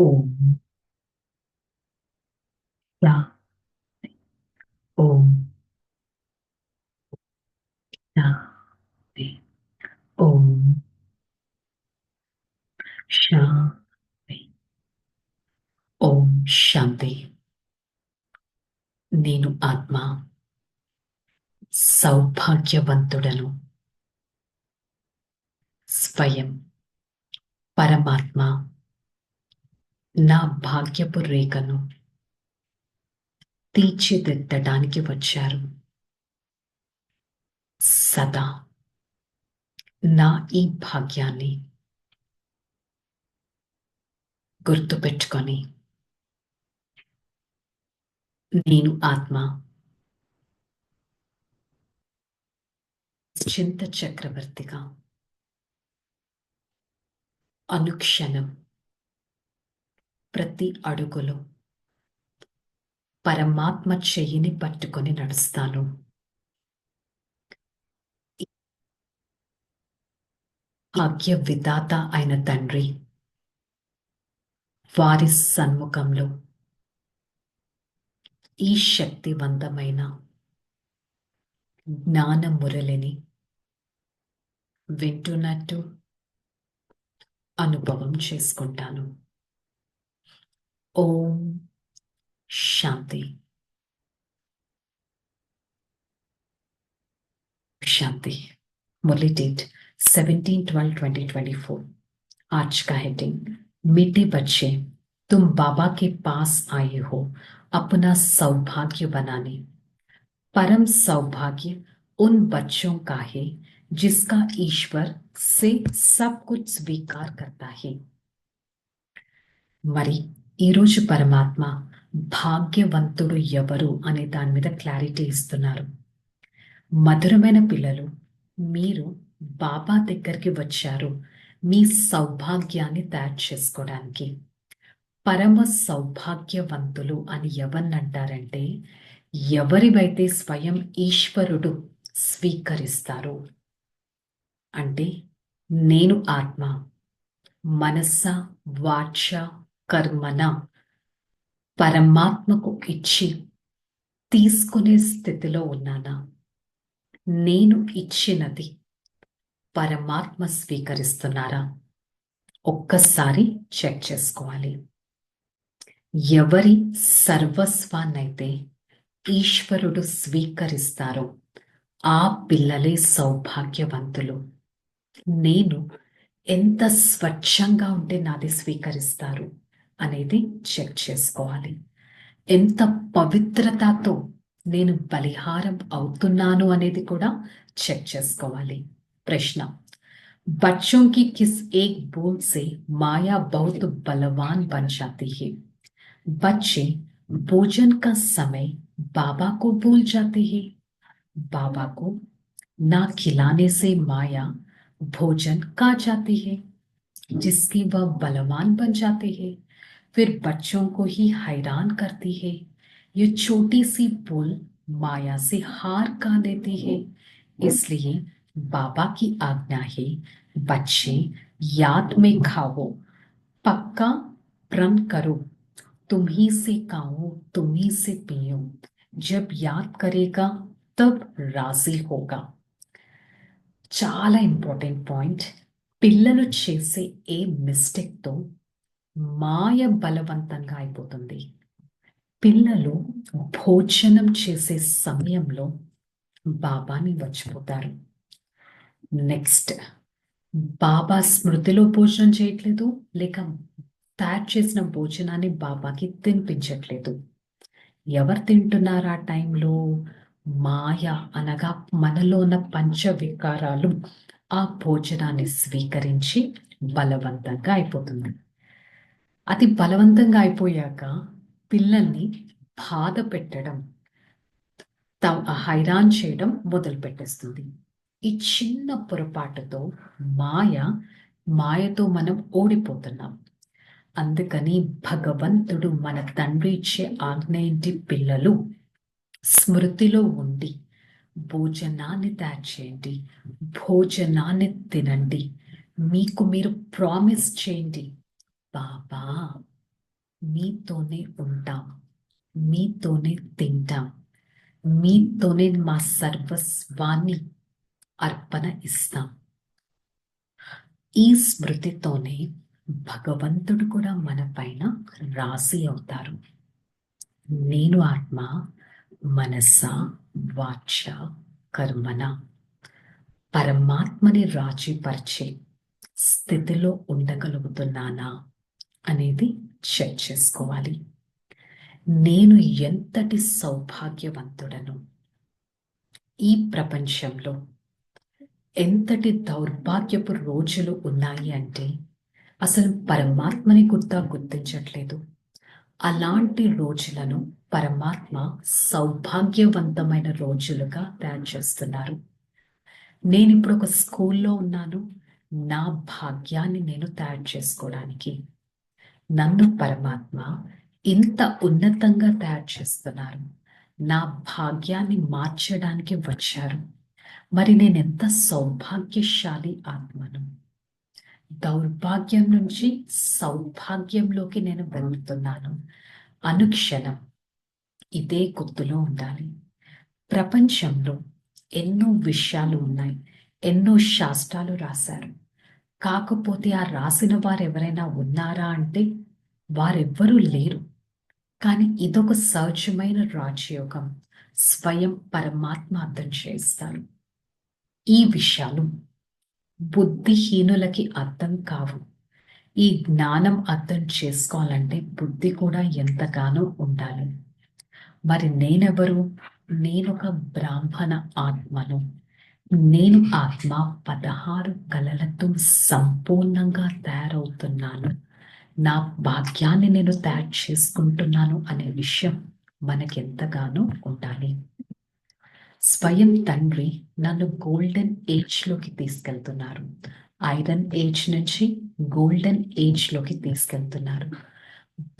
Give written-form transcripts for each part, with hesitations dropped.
ओम शांति। ओम शांति। ओम शांति। ओम शांति। నేను ఆత్మ సౌభాగ్యవంతుడను. స్వయం పరమాత్మ నా భాగ్యపు రేఖను తీర్చిదిద్దడానికి వచ్చారు. సదా నా ఈ భాగ్యాన్ని గుర్తుపెట్టుకొని నేను ఆత్మ చింత చక్రవర్తిగా అనుక్షణం ప్రతి అడుగులో పరమాత్మ చెయ్యిని పట్టుకొని నడుస్తాను. భాగ్య విధాత అయిన తండ్రి వారి సన్ముఖంలో ఈ శక్తివంతమైన జ్ఞాన మురళిని వింటున్నట్టు అనుభవం చేసుకుంటాను. ఓం శాంతి शांति। मुरली डेट 17/12/2024। आज का हेडिंग, मीठे बच्चे तुम बाबा के पास आए हो अपना सौभाग्य बनाने। परम सौभाग्य उन बच्चों का है जिसका ईश्वर से सब कुछ स्वीकार करता है। మరి ఈరోజు పరమాత్మ భాగ్యవంతుడు ఎవరు అనే దాని మీద క్లారిటీ ఇస్తున్నారు. మధురమైన పిల్లలు, మీరు బాబా దగ్గరికి వచ్చారు మీ సౌభాగ్యాన్ని తయారు చేసుకోవడానికి. పరమ సౌభాగ్యవంతులు అని ఎవరినంటారంటే, ఎవరివైతే స్వయం ఈశ్వరుడు స్వీకరిస్తారు. అంటే నేను ఆత్మ మనస వాచ కర్మన పరమాత్మకు ఇచ్చి తీసుకునే స్థితిలో ఉన్నానా? నేను ఇచ్చినది పరమాత్మ స్వీకరిస్తున్నారా? ఒక్కసారి చెక్ చేసుకోవాలి. ఎవరి సర్వస్వాన్నైతే ఈశ్వరుడు స్వీకరిస్తారో ఆ పిల్లలే సౌభాగ్యవంతులు. నేను ఎంత స్వచ్ఛంగా ఉంటే నాది స్వీకరిస్తారు అనేది చెక్ చేసుకోవాలి. ఎంత పవిత్రతతో నేను బలిహారం అవుతున్నాను అనేది కూడా చెక్ చేసుకోవాలి. ప్రశ్న, बच्चों की किस एक बूंद से माया बहुत बलवान बन जाती है? बच्चे भोजन का समय बाबा को भूल जाते हैं। बाबा को ना खिलाने से माया भोजन खा जाती है, जिसकी वह बलवान बन जाते हैं, फिर बच्चों को ही हैरान करती है। ये छोटी सी भूल माया से हार का देती है। इसलिए बाबा की आज्ञा है, बच्चे याद में खाओ, पक्का प्रण करो, तुम ही से खाओ तुम ही से पियो, जब याद करेगा तब राजी होगा. చాలా ఇంపార్టెంట్ పాయింట్. పిల్లలు చేసే ఏ మిస్టేక్తో మాయ బలవంతంగా అయిపోతుంది. పిల్లలు భోజనం చేసే సమయంలో బాబాని మర్చిపోతారు. నెక్స్ట్, బాబా స్మృతిలో భోజనం చేయట్లేదు, లేక తయారు చేసిన భోజనాన్ని బాబాకి తినిపించట్లేదు. ఎవరు తింటున్నారు ఆ టైంలో? మాయ అనగా మనలో ఉన్న పంచవికారాలు ఆ భోజనాన్ని స్వీకరించి బలవంతంగా అయిపోతుంది. అది బలవంతంగా అయిపోయాక పిల్లల్ని బాధ పెట్టడం, హైరాన్ చేయడం మొదలు పెట్టేస్తుంది. ఈ చిన్న పొరపాటుతో మాయతో మనం ఓడిపోతున్నాం. అందుకని భగవంతుడు మన తండ్రి ఇచ్చే ఆజ్ఞ ఏంటి? పిల్లలు స్మృతిలో ఉండి భోజనాన్ని తయారు చేయండి, భోజనాన్ని తినండి, మీకు మీరు ప్రామిస్ చేయండి, బాబా మీతోనే ఉంటాం, మీతోనే తింటాం, మీతోనే మా సర్వస్వాన్ని అర్పణ ఇస్తాం. ఈ స్మృతితోనే భగవంతుడు కూడా మన పైన రాసి అవుతారు. నేను ఆత్మ మనస వాచ కర్మన పరమాత్మని రాజీపరిచే స్థితిలో ఉండగలుగుతున్నానా అనేది చెక్ చేసుకోవాలి. నేను ఎంతటి సౌభాగ్యవంతుడను, ఈ ప్రపంచంలో ఎంతటి దౌర్భాగ్యపు రోజులు ఉన్నాయి అంటే అసలు పరమాత్మని గుర్తించట్లేదు. అలాంటి రోజులను పరమాత్మ సౌభాగ్యవంతమైన రోజులుగా తయారు చేస్తున్నారు. నేను ఇప్పుడు ఒక స్కూల్లో ఉన్నాను, నా భాగ్యాన్ని నేను తయారు చేసుకోవడానికి. నన్ను పరమాత్మ ఇంత ఉన్నతంగా తయారు చేస్తున్నారు, నా భాగ్యాన్ని మార్చడానికి వచ్చారు. మరి నేను ఎంత సౌభాగ్యశాలి ఆత్మను. దౌర్భాగ్యం నుంచి సౌభాగ్యంలోకి నేను వెళ్తున్నాను. అనుక్షణం ఇదే గుర్తులో ఉండాలి. ప్రపంచంలో ఎన్నో విషయాలు ఉన్నాయి, ఎన్నో శాస్త్రాలు రాశారు. కాకపోతే ఆ రాసిన వారు ఎవరైనా ఉన్నారా అంటే వారెవ్వరూ లేరు. కానీ ఇదొక సహజమైన రాజయోగం, స్వయం పరమాత్మ అర్థం చేస్తారు. ఈ విషయాలు బుద్ధిహీనులకి అర్థం కావు. ఈ జ్ఞానం అర్థం చేసుకోవాలంటే బుద్ధి కూడా ఎంతగానో ఉండాలి. మరి నేనెవరు? నేనొక బ్రాహ్మణ ఆత్మను. నేను ఆత్మ 16 కళలతో సంపూర్ణంగా తయారవుతున్నాను. నా భాగ్యాన్ని నేను తయారు చేసుకుంటున్నాను అనే విషయం మనకెంతగానో ఉండాలి. స్వయం తండ్రి నన్ను గోల్డెన్ ఏజ్లోకి తీసుకెళ్తున్నారు. ఐరన్ ఏజ్ నుంచి గోల్డెన్ ఏజ్లోకి తీసుకెళ్తున్నారు.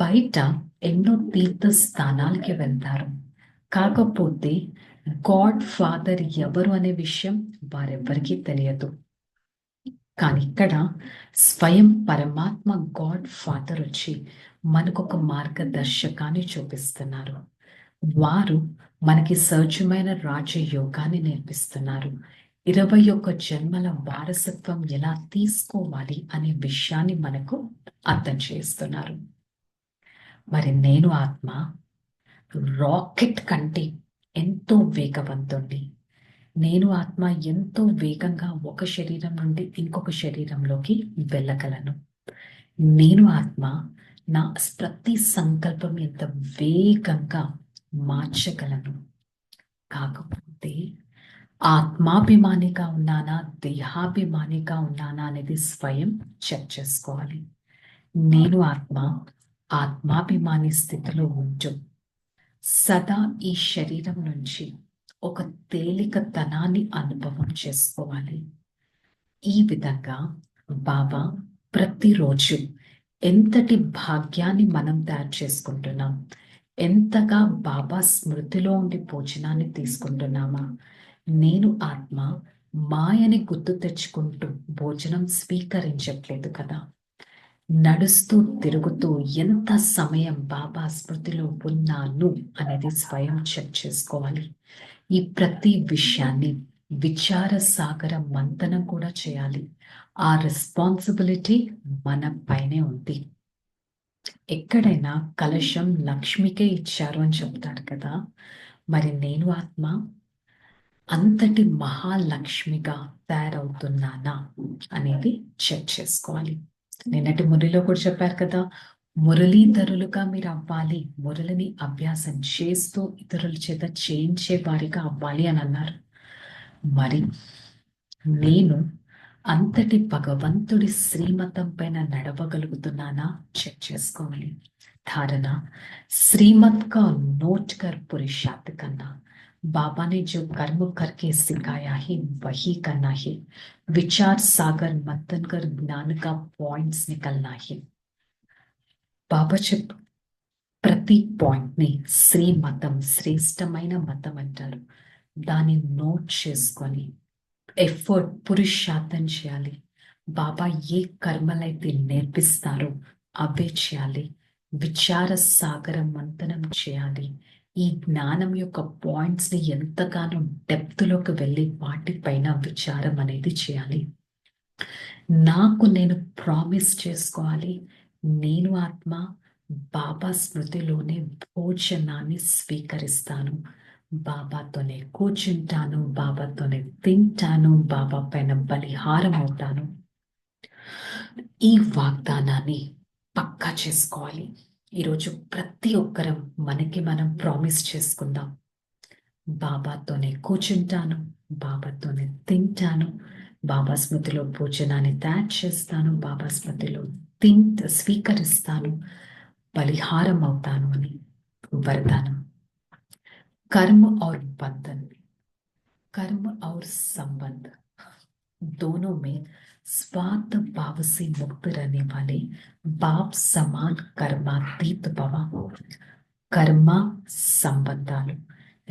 బయట ఎన్నో తీర్థ స్థానాలకి వెళ్తారు. కాకపోతే గాడ్ ఫాదర్ ఎవరు అనే విషయం వారెవ్వరికీ తెలియదు. కానీ ఇక్కడ స్వయం పరమాత్మ గాడ్ ఫాదర్ వచ్చి మనకొక మార్గదర్శకాన్ని చూపిస్తున్నారు. వారు మనకి సహజమైన రాజయోగాన్ని నేర్పిస్తున్నారు. 21 జన్మల వారసత్వం ఎలా తీసుకోవాలి అనే విషయాన్ని మనకు అర్థం చేస్తున్నారు. మరి నేను ఆత్మ రాకెట్ కంటే ఎంతో వేగవంతుణ్ణి. నేను ఆత్మ ఎంతో వేగంగా ఒక శరీరం నుండి ఇంకొక శరీరంలోకి వెళ్ళగలను. నేను ఆత్మ నా ప్రతి సంకల్పం ఎంత వేగంగా మార్చగలను. కాకపోతే ఆత్మాభిమానిగా ఉన్నానా, దేహాభిమానిగా ఉన్నానా అనేది స్వయం చెక్ చేసుకోవాలి. నేను ఆత్మ ఆత్మాభిమాని స్థితిలో ఉంటూ సదా ఈ శరీరం నుంచి ఒక తేలికతనాన్ని అనుభవం చేసుకోవాలి. ఈ విధంగా బాబా ప్రతిరోజు ఎంతటి భాగ్యాన్ని మనం తయారు చేసుకుంటున్నాం, ఎంతగా బాబా స్మృతిలో ఉండి భోజనాన్ని తీసుకుంటున్నామా. నేను ఆత్మ మాయని గుర్తు తెచ్చుకుంటూ భోజనం స్వీకరించట్లేదు కదా. నడుస్తూ తిరుగుతూ ఎంత సమయం బాబా స్మృతిలో ఉన్నాను అనేది స్వయం చెక్ చేసుకోవాలి. ఈ ప్రతి విషయాన్ని విచార సాగర మంతనం కూడా చేయాలి. ఆ రెస్పాన్సిబిలిటీ మన పైనే ఉంది. ఎక్కడైనా కలశం లక్ష్మికే ఇచ్చారు అని చెప్తాడు కదా. మరి నేను ఆత్మ అంతటి మహాలక్ష్మిగా తయారవుతున్నానా అనేది చెక్ చేసుకోవాలి. నిన్నటి మురళిలో కూడా చెప్పారు కదా, మురళీధరులుగా మీరు అవ్వాలి, మురళిని అభ్యాసం చేస్తూ ఇతరుల చేత చేయించే వారిగా అవ్వాలి అని అన్నారు. మరి నేను అంతటి భగవంతుడి శ్రీమతం పైన నడవగలుగుతున్నానా చెక్ చేసుకోవాలి. ధారణ श्रीमत का नोट कर पुरुषार्थ करना। बाबा ने जो कर्म करके सिखाया है वही करना है। विचार सागर मंथन कर ज्ञान का पॉइंट्स निकलना है। బాబా చెప్పు ప్రతి పాయింట్ ని శ్రీమతం, శ్రేష్టమైన మతం అంటారు. దాన్ని నోట్ చేసుకొని ఎఫర్ట్ పురుషార్థం చేయాలి. బాబా ఏ కర్మలైతే నేర్పిస్తారో అవే చేయాలి. విచార సాగరం మంతనం చేయాలి. ఈ జ్ఞానం యొక్క పాయింట్స్ ని ఎంతగానో డెప్త్ లోకి వెళ్ళి వాటిపైన విచారం అనేది చేయాలి. నాకు నేను ప్రామిస్ చేసుకోవాలి, నేను ఆత్మ బాబా స్మృతిలోనే భోజనాన్ని స్వీకరిస్తాను, బాబాతోనే కూర్చుంటాను, బాబాతోనే తింటాను, బాబా పైన బలిహారం అవుతాను. ఈ వాగ్దానాన్ని పక్కా చేసుకోవాలి. ఈరోజు ప్రతి ఒక్కరం మనకి మనం ప్రామిస్ చేసుకుందాం. బాబాతోనే కూర్చుంటాను, బాబాతోనే తింటాను, బాబా స్మృతిలో భోజనాన్ని తయారు చేస్తాను, బాబా స్మృతిలో స్వీకరిస్తాను, బలిహారం అవుతాను అని वरदान। कर्म और बंधन, कर्म और संबंध दोनों में स्वार्थ भाव से मुक्त रहने वाले बाप समान कर्मातीत भव। కర్మ సంబంధాలు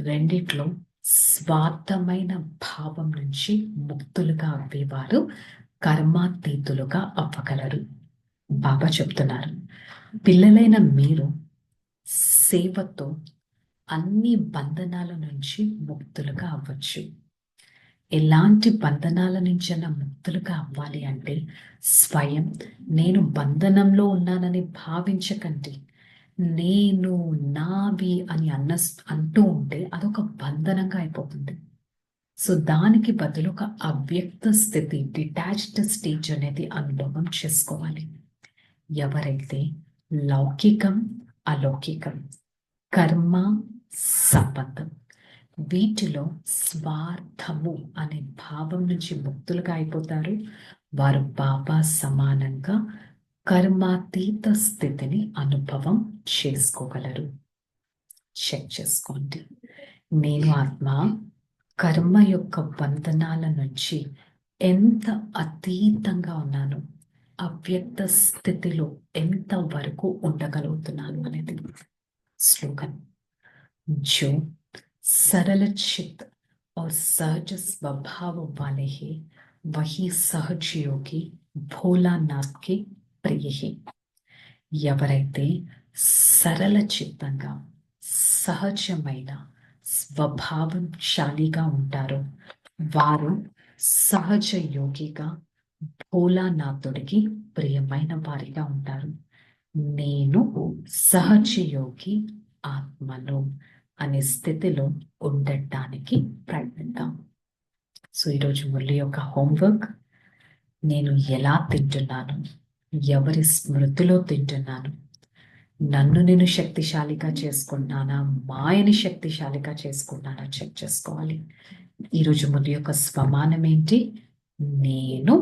రెండిట్లో స్వార్థమైన భావం నుంచి ముక్తులుగా అవ్వేవారు కర్మాతీతులుగా అవ్వగలరు. బాబా చెప్తున్నారు, పిల్లలైన మీరు సేవతో అన్ని బంధనాల నుంచి ముక్తులుగా అవ్వచ్చు. ఎలాంటి బంధనాల నుంచైనా ముక్తులుగా అవ్వాలి అంటే స్వయం నేను బంధనంలో ఉన్నానని భావించకండి. నేను నావి అని అంటూ ఉంటే అదొక బంధనంగా అయిపోతుంది. సో దానికి బదులు ఒక అవ్యక్త స్థితి, డిటాచ్డ్ స్టేజ్ అనేది అనుభవం చేసుకోవాలి. ఎవరైతే లౌకికం అలౌకికం కర్మ సంబంధం వీటిలో స్వార్థము అనే భావం నుంచి ముక్తులుగా అయిపోతారు, వారు బాబా సమానంగా కర్మాతీత స్థితిని అనుభవం చేసుకోగలరు. చెక్ చేసుకోండి. నేను ఆత్మ కర్మ యొక్క బంధనాల నుంచి ఎంత అతీతంగా ఉన్నాను, అవ్యక్త స్థితిలో ఎంత వరకు ఉండగలుగుతున్నాను అనేది స్లోగన్. जो सरल चित्त और सहज स्वभाव वाले हैं वही सहज योगी भोलानाथ के प्रिय है. ఎవరైతే సరళ చిత్తంగా సహజమైన స్వభావశాలిగా ఉంటారో వారు సహజ యోగిగా భోలానాథుడికి ప్రియమైన వారిగా ఉంటారు. నేను సహజ యోగి ఆత్మను అనే స్థితిలో ఉండటానికి ప్రయత్నిద్దాం. సో ఈరోజు మురళి యొక్క హోంవర్క్, నేను ఎలా తింటున్నాను, ఎవరి స్మృతిలో తింటున్నాను, నన్ను నేను శక్తిశాలిగా చేసుకుంటున్నానా, మాయని శక్తిశాలిగా చేసుకుంటున్నానా చెక్ చేసుకోవాలి. ఈరోజు మురళి యొక్క స్వమానం ఏంటి? నేను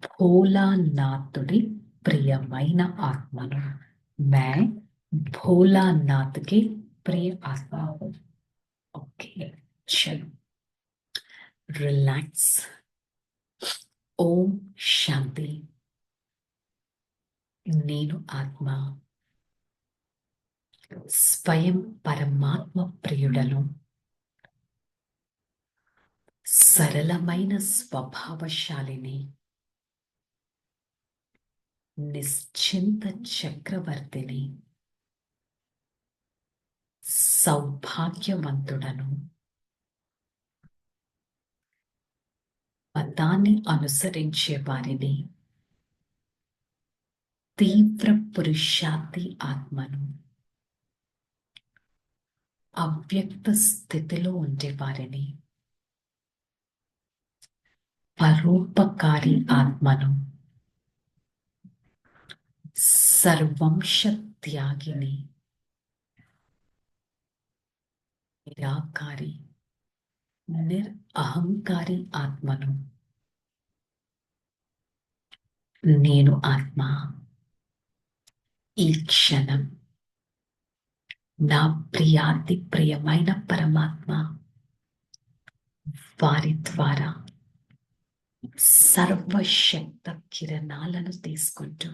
భోలానాథుడి ప్రియమైన ఆత్మను. मैं भोलानाथ के प्रिय आत्मा हूं. ओके, चलो रिलैक्स. ओम शांति. నేను ఆత్మ స్వయం పరమాత్మ ప్రియుడను. సరళమైన స్వభావశాలిని, నిశ్చింత చక్రవర్తిని, సౌభాగ్యవంతుడను. మతాన్ని అనుసరించే వారిని, తీవ్ర పురుషార్థి ఆత్మను, అవ్యక్త స్థితిలో ఉండేవారిని, పరోపకారి ఆత్మను, సర్వంశ త్యాగిని, నిరాకారి నిరహంకారి ఆత్మను. నేను ఆత్మ ఈ క్షణం నా ప్రియాతి ప్రియమైన పరమాత్మ వారి ద్వారా సర్వశక్త కిరణాలను తీసుకుంటూ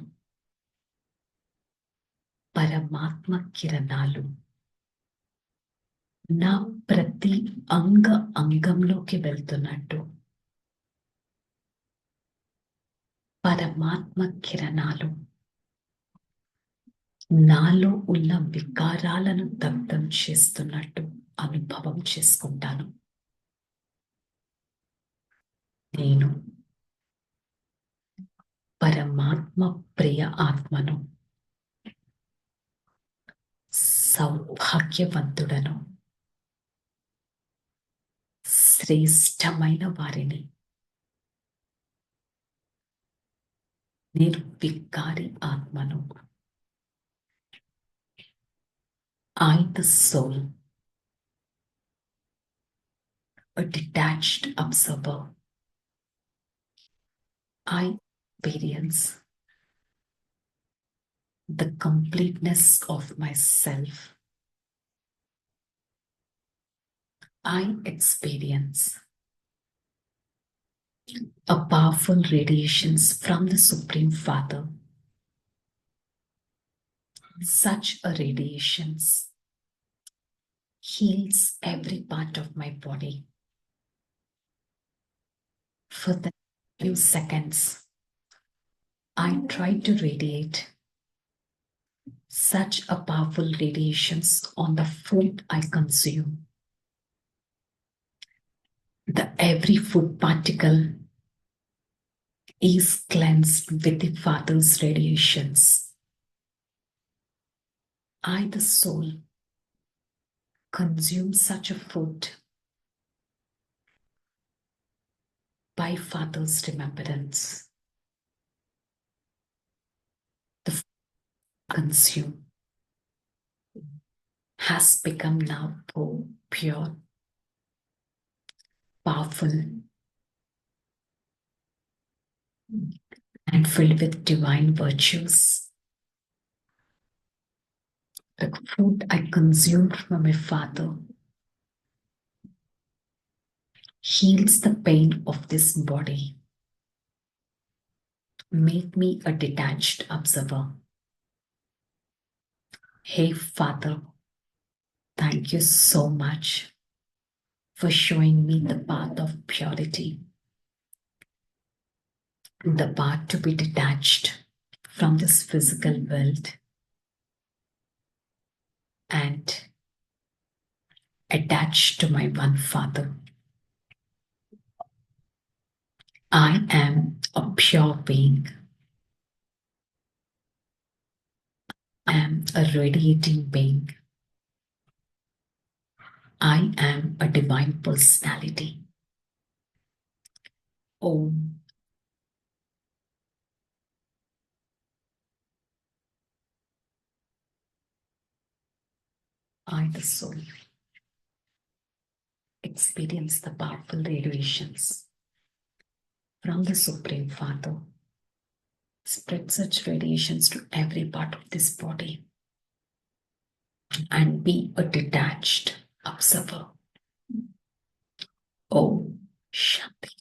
పరమాత్మ కిరణాలు నా ప్రతి అంగంలోకి వెళ్తున్నట్టు పరమాత్మ కిరణాలు నాలో ఉన్న వికారాలను దగ్ధం చేస్తున్నట్టు అనుభవం చేసుకుంటాను. నేను పరమాత్మ ప్రియ ఆత్మను, సౌభాగ్యవంతుడను, శ్రేష్టమైన వారిని. నేను వికారి ఆత్మను. I, the soul, a detached observer, I experience the completeness of myself. I experience a powerful radiations from the Supreme Father. Such a radiations heals every part of my body. For the few seconds, I try to radiate such a powerful radiations on the food I consume. The every food particle is cleansed with the Father's radiations. I, the soul, consume such a food by Father's remembrance. The food consumed has become now pure, powerful, and filled with divine virtues. The food I consumed from my Father heals the pain of this body. Make me a detached observer. Hey, Father, thank you so much for showing me the path of purity, the path to be detached from this physical world and attached to my one Father. I am a pure being. I am a radiating being. I am a divine personality. Om. I, the soul, experience the powerful radiations from the Supreme Father. Spread such radiations to every part of this body and be a detached observer. Om Shanti.